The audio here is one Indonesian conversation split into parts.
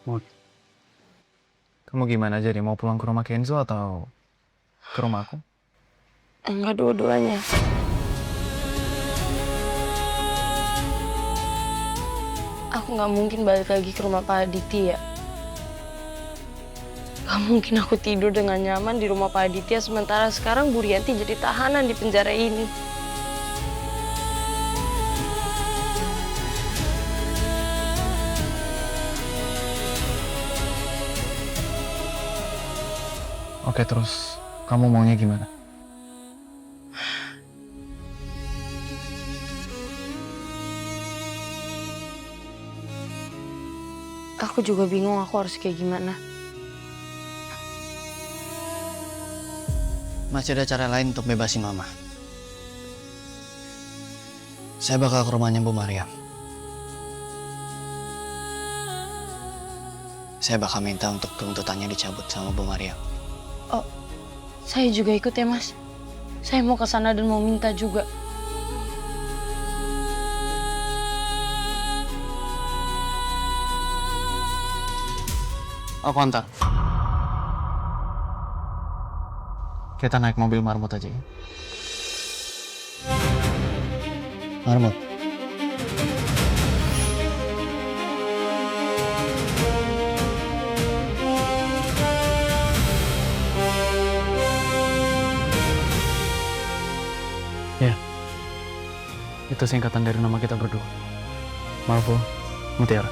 Mau, kamu gimana jadi? Mau pulang ke rumah Kenzo atau ke rumahku? Enggak, dua-duanya. Aku nggak mungkin balik lagi ke rumah Pak Aditya. Gak mungkin aku tidur dengan nyaman di rumah Pak Aditya sementara sekarang Bu Rianti jadi tahanan di penjara ini. Oke, terus kamu maunya gimana? Aku juga bingung aku harus kayak gimana. Masih ada cara lain untuk bebasin Mama. Saya bakal ke rumahnya Bu Maria. Saya bakal minta untuk tuntutannya dicabut sama Bu Maria. Oh, saya juga ikut ya, Mas. Saya mau ke sana dan mau minta juga. Aku antar. Kita naik mobil marmut aja ya. Marmut. Ya, itu singkatan dari nama kita berdua. Marvel, Mutiara.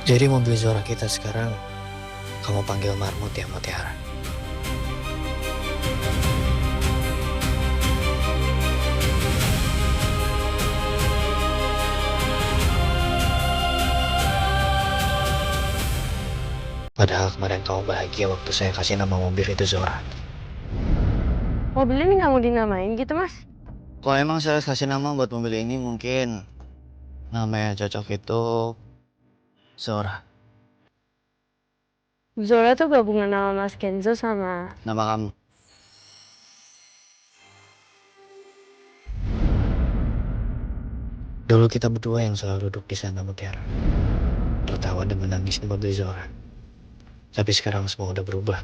Jadi mobil Zora kita sekarang kamu panggil Marmut ya, Mutiara. Padahal kemarin kamu bahagia waktu saya kasih nama mobil itu Zora. Mobil ini nggak mau dinamain gitu, Mas? Kalau emang saya kasih nama buat mobil ini mungkin namanya cocok itu Zora. Zola tuh gabungan nama Mas Kenzo sama... Nama kamu. Dulu kita berdua yang selalu duduk di sana, Mutiara. Tertawa dan menangis di mobil Zora. Tapi sekarang semua udah berubah.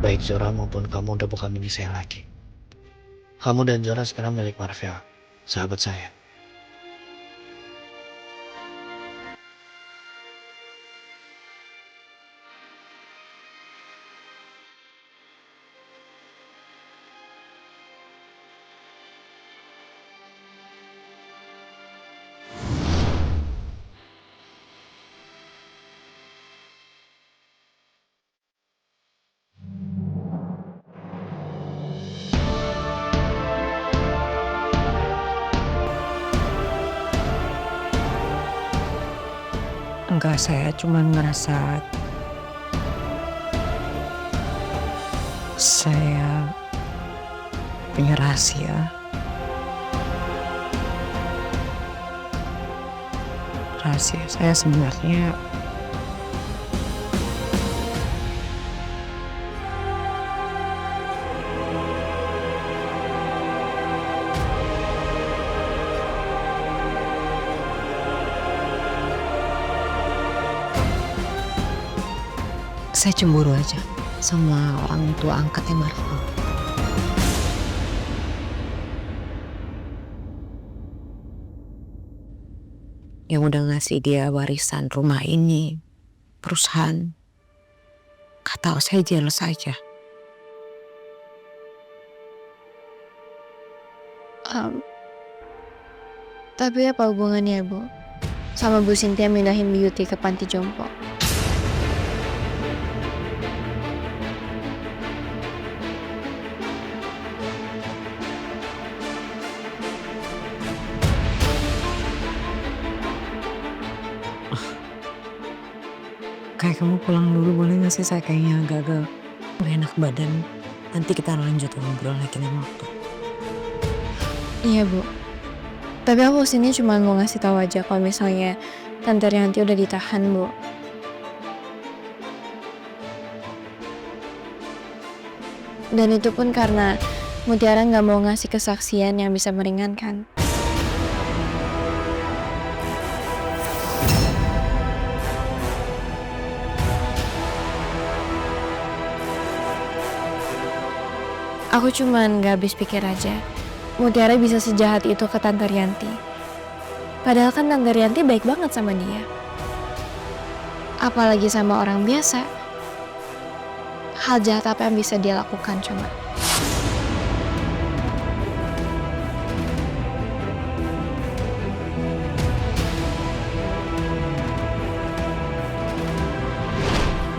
Baik Zora maupun kamu udah bukan milik saya lagi. Kamu dan Zora sekarang milik Marvel, sahabat saya. Enggak, saya cuma ngerasa saya punya rahasia. Rahasia saya sebenarnya saya cemburu aja sama orang tua angkatnya Marvel. Yang udah ngasih dia warisan rumah ini, perusahaan. Gak tahu, saya jealous aja. Tapi apa hubungannya, Bu? Sama Bu Cynthia mindahin Beauty ke panti jompo. Kayak kamu pulang dulu boleh gak sih? Saya kayaknya agak-agak gak enak badan. Nanti kita lanjut ngobrol lagi lain waktu. Iya, Bu. Tapi aku sini cuma mau ngasih tahu aja kalau misalnya Tante Rianti udah ditahan, Bu. Dan itu pun karena Mutiara nggak mau ngasih kesaksian yang bisa meringankan. Aku cuman gak habis pikir aja, Mutiara bisa sejahat itu ke Tante Rianti. Padahal kan Tante Rianti baik banget sama dia. Apalagi sama orang biasa. Hal jahat apa yang bisa dia lakukan coba?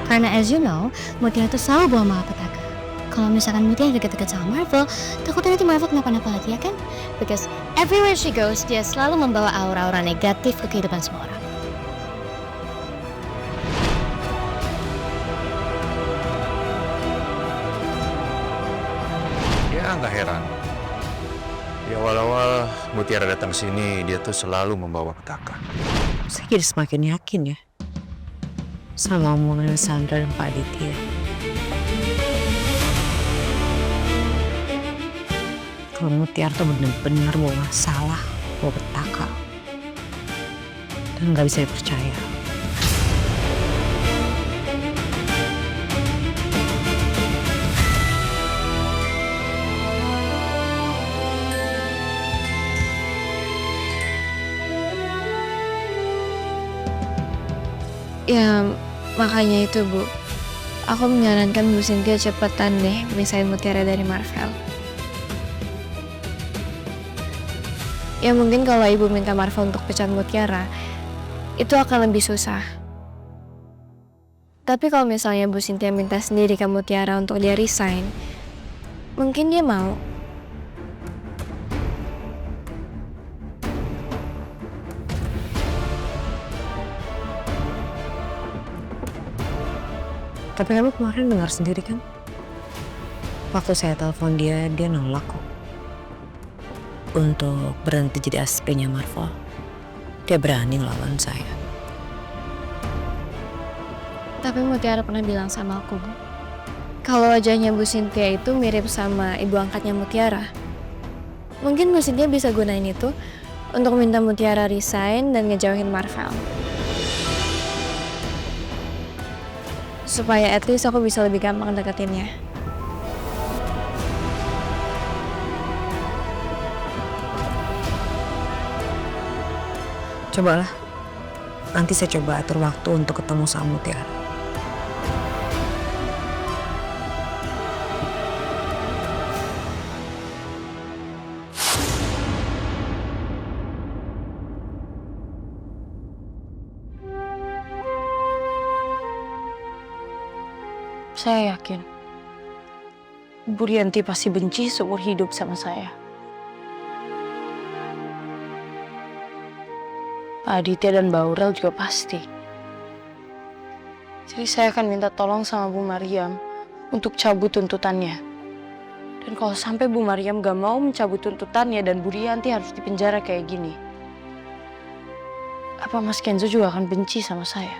Karena as you know, Mutiara tuh selalu bawa malapetaka. Kalau misalkan Mutiara deket-deket sama Marvel, takutnya nanti Marvel kenapa-napa lagi ya kan? Because everywhere she goes, dia selalu membawa aura-aura negatif ke kehidupan semua orang. Ya nggak heran. Di awal-awal Mutiara datang sini, dia tuh selalu membawa petaka. Saya jadi semakin yakin ya sama omongan Sandra dan Pak Aditya. Kalau Mutiara tuh bener-bener bawa masalah, bawa petaka. Dan gak bisa dipercaya. Ya, makanya itu Bu. Aku menyarankan Bu Cynthia cepetan deh misahin Mutiara dari Marvel. Ya mungkin kalau Ibu minta Marvel untuk pecat Mutiara, itu akan lebih susah. Tapi kalau misalnya Bu Cynthia minta sendiri ke Mutiara untuk dia resign, mungkin dia mau. Tapi kamu kemarin dengar sendiri kan? Waktu saya telepon dia nolak kok. Untuk berhenti jadi ASP-nya Marvel. Dia berani ngelawan saya. Tapi Mutiara pernah bilang sama aku, Bu, kalau wajahnya Bu Cynthia itu mirip sama ibu angkatnya Mutiara. Mungkin Bu Cynthia bisa gunain itu untuk minta Mutiara resign dan ngejauhin Marvel. Supaya at least aku bisa lebih gampang deketinnya. Cobalah. Nanti saya coba atur waktu untuk ketemu sama Mutiara. Saya yakin Bu Rianti pasti benci seumur hidup sama saya. Pak Aditya dan Mbak Aurel juga pasti. Jadi saya akan minta tolong sama Bu Mariam untuk cabut tuntutannya. Dan kalau sampai Bu Mariam gak mau mencabut tuntutannya dan Bu Rianti harus dipenjara kayak gini, apa Mas Kenzo juga akan benci sama saya?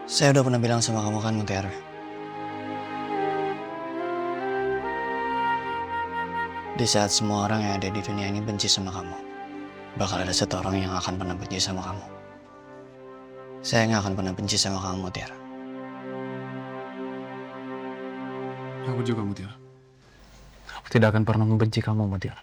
Saya udah pernah bilang sama kamu kan, Mutiara. Di saat semua orang yang ada di dunia ini benci sama kamu, bakal ada satu orang yang akan pernah benci sama kamu. Saya nggak akan pernah benci sama kamu, Mutiara. Aku juga, Mutiara. Aku tidak akan pernah membenci kamu, Mutiara.